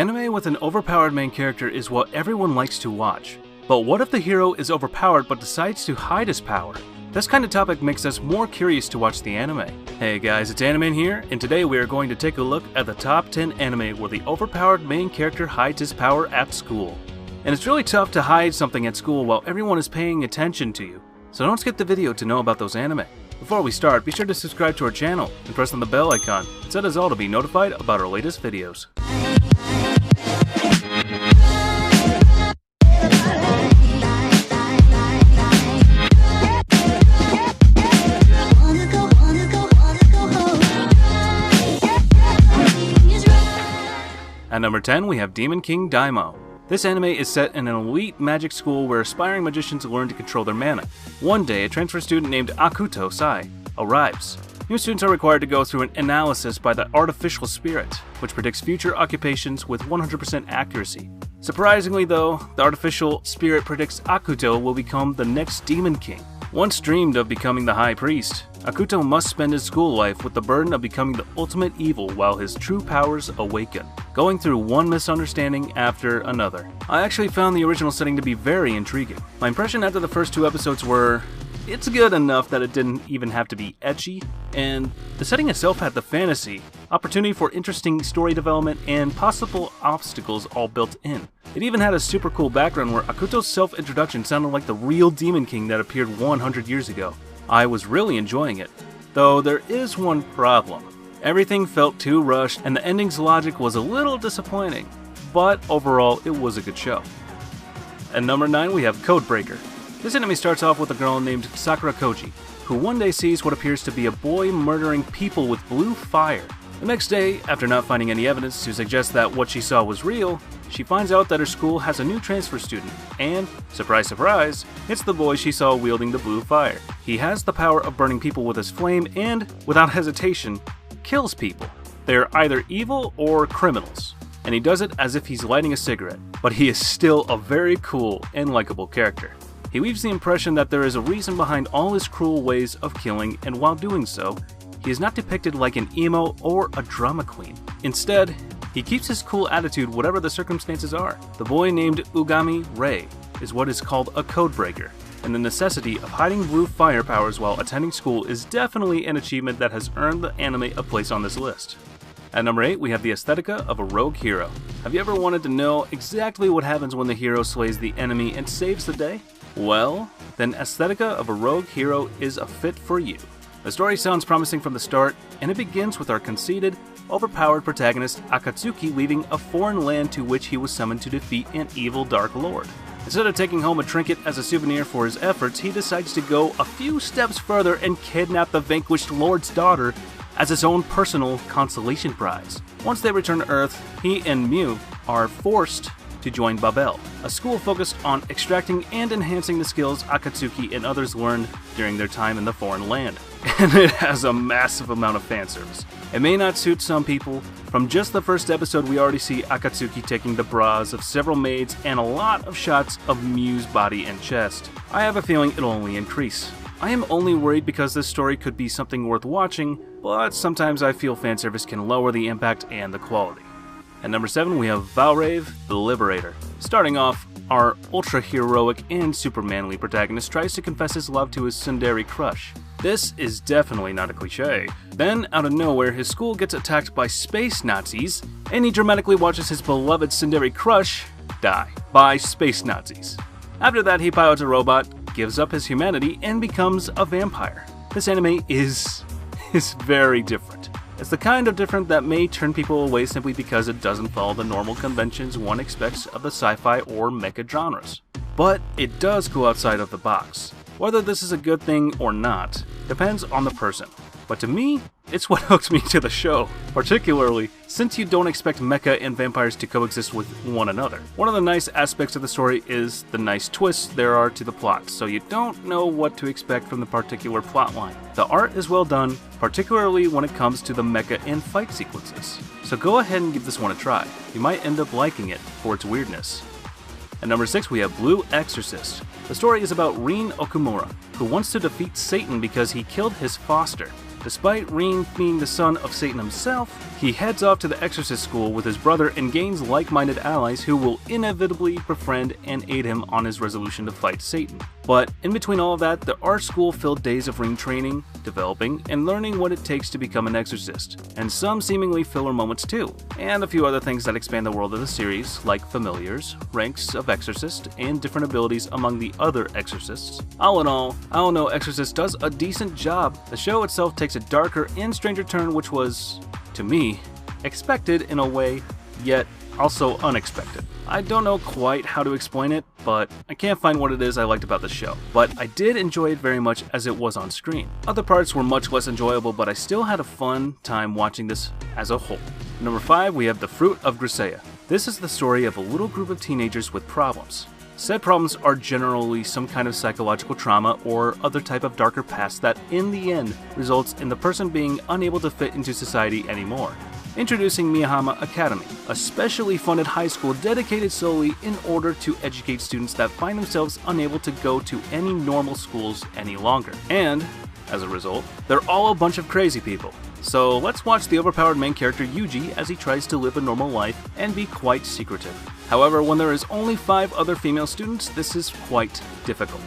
Anime with an overpowered main character is what everyone likes to watch. But what if the hero is overpowered but decides to hide his power? This kind of topic makes us more curious to watch the anime. Hey guys, it's Anime here, and today we are going to take a look at the top 10 anime where the overpowered main character hides his power at school. And it's really tough to hide something at school while everyone is paying attention to you. So don't skip the video to know about those anime. Before we start, be sure to subscribe to our channel and press on the bell icon. Set us all to be notified about our latest videos. At number 10, we have Demon King Daimao. This anime is set in an elite magic school where aspiring magicians learn to control their mana. One day, a transfer student named Akuto Sai arrives. New students are required to go through an analysis by the artificial spirit, which predicts future occupations with 100% accuracy. Surprisingly though, the artificial spirit predicts Akuto will become the next Demon King. Once dreamed of becoming the High Priest, Akuto must spend his school life with the burden of becoming the ultimate evil while his true powers awaken, going through one misunderstanding after another. I actually found the original setting to be very intriguing. My impression after the first two episodes were, it's good enough that it didn't even have to be ecchi, and the setting itself had the fantasy, opportunity for interesting story development, and possible obstacles all built in. It even had a super cool background where Akuto's self-introduction sounded like the real Demon King that appeared 100 years ago. I was really enjoying it, though there is one problem. Everything felt too rushed and the ending's logic was a little disappointing, but overall it was a good show. At number 9 we have Codebreaker. This anime starts off with a girl named Sakura Koji, who one day sees what appears to be a boy murdering people with blue fire. The next day, after not finding any evidence to suggest that what she saw was real, she finds out that her school has a new transfer student, and, surprise surprise, it's the boy she saw wielding the blue fire. He has the power of burning people with his flame and, without hesitation, kills people. They are either evil or criminals, and he does it as if he's lighting a cigarette, but he is still a very cool and likable character. He leaves the impression that there is a reason behind all his cruel ways of killing, and while doing so, he is not depicted like an emo or a drama queen. Instead, he keeps his cool attitude whatever the circumstances are. The boy named Ugami Rei is what is called a codebreaker, and the necessity of hiding blue fire powers while attending school is definitely an achievement that has earned the anime a place on this list. At number 8, we have the aesthetica of a rogue hero. Have you ever wanted to know exactly what happens when the hero slays the enemy and saves the day? Well, then aesthetica of a rogue hero is a fit for you. The story sounds promising from the start, and it begins with our conceited, overpowered protagonist Akatsuki leaving a foreign land to which he was summoned to defeat an evil Dark Lord. Instead of taking home a trinket as a souvenir for his efforts, he decides to go a few steps further and kidnap the vanquished Lord's daughter as his own personal consolation prize. Once they return to Earth, he and Mew are forced to join Babel, a school focused on extracting and enhancing the skills Akatsuki and others learned during their time in the foreign land. And it has a massive amount of fan service. It may not suit some people. From just the first episode, we already see Akatsuki taking the bras of several maids and a lot of shots of Mew's body and chest. I have a feeling it'll only increase. I am only worried because this story could be something worth watching, but sometimes I feel fan service can lower the impact and the quality. At number 7, we have Valrave, the Liberator. Starting off, our ultra-heroic and super manly protagonist tries to confess his love to his tsundere crush. This is definitely not a cliche. Then, out of nowhere, his school gets attacked by space Nazis, and he dramatically watches his beloved tsundere crush die by space Nazis. After that, he pilots a robot, gives up his humanity, and becomes a vampire. This anime is very different. It's the kind of different that may turn people away simply because it doesn't follow the normal conventions one expects of the sci-fi or mecha genres. But it does go outside of the box. Whether this is a good thing or not depends on the person. But to me, it's what hooked me to the show, particularly since you don't expect mecha and vampires to coexist with one another. One of the nice aspects of the story is the nice twists there are to the plot, so you don't know what to expect from the particular plotline. The art is well done, particularly when it comes to the mecha and fight sequences. So go ahead and give this one a try. You might end up liking it for its weirdness. At number 6, we have Blue Exorcist. The story is about Rin Okumura, who wants to defeat Satan because he killed his foster. Despite Rin being the son of Satan himself, he heads off to the exorcist school with his brother and gains like-minded allies who will inevitably befriend and aid him on his resolution to fight Satan. But in between all of that, there are school-filled days of Rin training, developing, and learning what it takes to become an exorcist, and some seemingly filler moments too, and a few other things that expand the world of the series, like familiars, ranks of exorcist, and different abilities among the other exorcists. All in all, I don't know, Exorcist does a decent job. The show itself takes a darker and stranger turn, which was, to me, expected in a way, yet also unexpected. I don't know quite how to explain it, but I can't find what it is I liked about the show. But I did enjoy it very much as it was on screen. Other parts were much less enjoyable, but I still had a fun time watching this as a whole. Number 5, we have The Fruit of Griseia. This is the story of a little group of teenagers with problems. Said problems are generally some kind of psychological trauma or other type of darker past that, in the end, results in the person being unable to fit into society anymore. Introducing Miyahama Academy, a specially funded high school dedicated solely in order to educate students that find themselves unable to go to any normal schools any longer. And, as a result, they're all a bunch of crazy people. So let's watch the overpowered main character Yuji as he tries to live a normal life and be quite secretive. However, when there is only 5 other female students, this is quite difficult.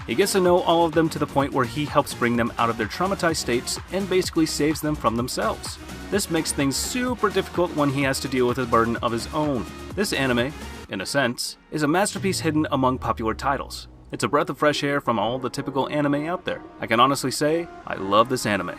He gets to know all of them to the point where he helps bring them out of their traumatized states and basically saves them from themselves. This makes things super difficult when he has to deal with a burden of his own. This anime, in a sense, is a masterpiece hidden among popular titles. It's a breath of fresh air from all the typical anime out there. I can honestly say, I love this anime.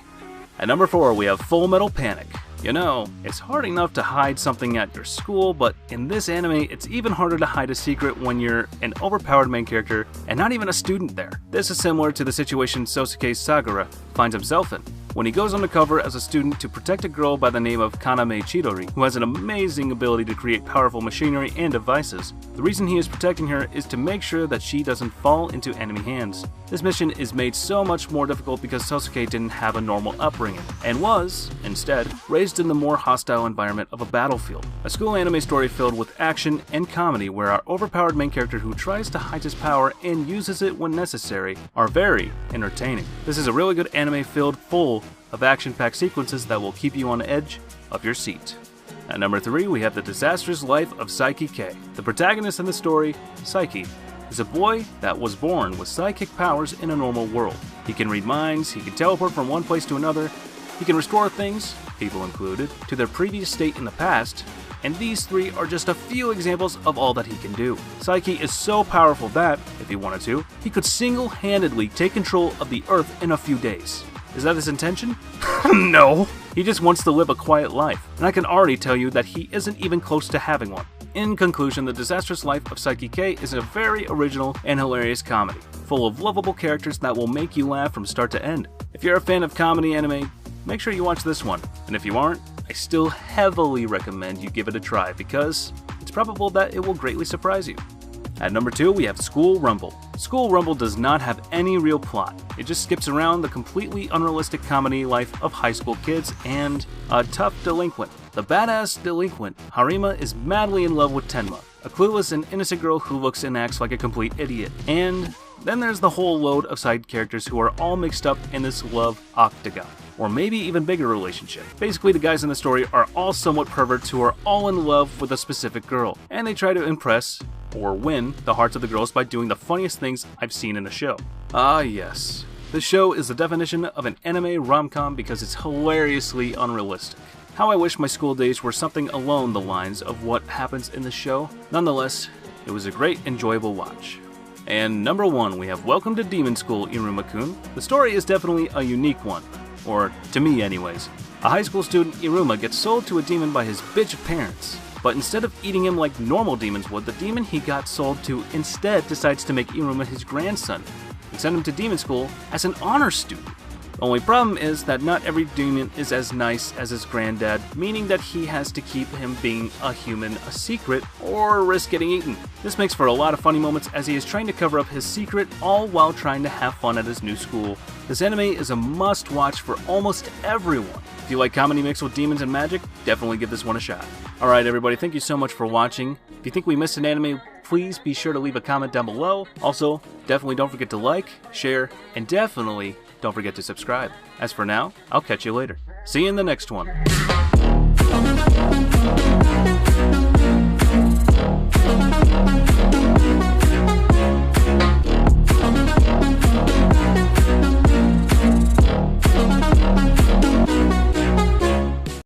At number 4, we have Full Metal Panic. You know, it's hard enough to hide something at your school, but in this anime, it's even harder to hide a secret when you're an overpowered main character and not even a student there. This is similar to the situation Sosuke Sagara finds himself in, when he goes undercover as a student to protect a girl by the name of Kaname Chidori, who has an amazing ability to create powerful machinery and devices. The reason he is protecting her is to make sure that she doesn't fall into enemy hands. This mission is made so much more difficult because Sosuke didn't have a normal upbringing, and was, instead, raised in the more hostile environment of a battlefield. A school anime story filled with action and comedy where our overpowered main character who tries to hide his power and uses it when necessary are very entertaining. This is a really good anime filled full of action-packed sequences that will keep you on the edge of your seat. At number 3, we have The Disastrous Life of Saiki K. The protagonist in the story, Saiki, is a boy that was born with psychic powers in a normal world. He can read minds, he can teleport from one place to another, he can restore things, people included, to their previous state in the past, and these 3 are just a few examples of all that he can do. Saiki is so powerful that, if he wanted to, he could single-handedly take control of the Earth in a few days. Is that his intention? No! He just wants to live a quiet life, and I can already tell you that he isn't even close to having one. In conclusion, The Disastrous Life of Saiki K is a very original and hilarious comedy, full of lovable characters that will make you laugh from start to end. If you're a fan of comedy anime, make sure you watch this one, and if you aren't, I still heavily recommend you give it a try because it's probable that it will greatly surprise you. At number 2, we have School Rumble. School Rumble does not have any real plot. It just skips around the completely unrealistic comedy life of high school kids and a tough delinquent. The badass delinquent, Harima, is madly in love with Tenma, a clueless and innocent girl who looks and acts like a complete idiot. And then there's the whole load of side characters who are all mixed up in this love octagon, or maybe even bigger relationship. Basically, the guys in the story are all somewhat perverts who are all in love with a specific girl, and they try to impress or win the hearts of the girls by doing the funniest things I've seen in a show. Ah yes, this show is the definition of an anime rom-com because it's hilariously unrealistic. How I wish my school days were something along the lines of what happens in the show. Nonetheless, it was a great, enjoyable watch. And number 1, we have Welcome to Demon School, Iruma-kun. The story is definitely a unique one, or to me anyways. A high school student, Iruma, gets sold to a demon by his bitch parents. But instead of eating him like normal demons would, the demon he got sold to instead decides to make Iruma his grandson and send him to demon school as an honor student. The only problem is that not every demon is as nice as his granddad, meaning that he has to keep him being a human a secret or risk getting eaten. This makes for a lot of funny moments as he is trying to cover up his secret all while trying to have fun at his new school. This anime is a must-watch for almost everyone. If you like comedy mixed with demons and magic, definitely give this one a shot. Alright everybody, thank you so much for watching. If you think we missed an anime, please be sure to leave a comment down below. Also, definitely don't forget to like, share, and definitely don't forget to subscribe. As for now, I'll catch you later. See you in the next one.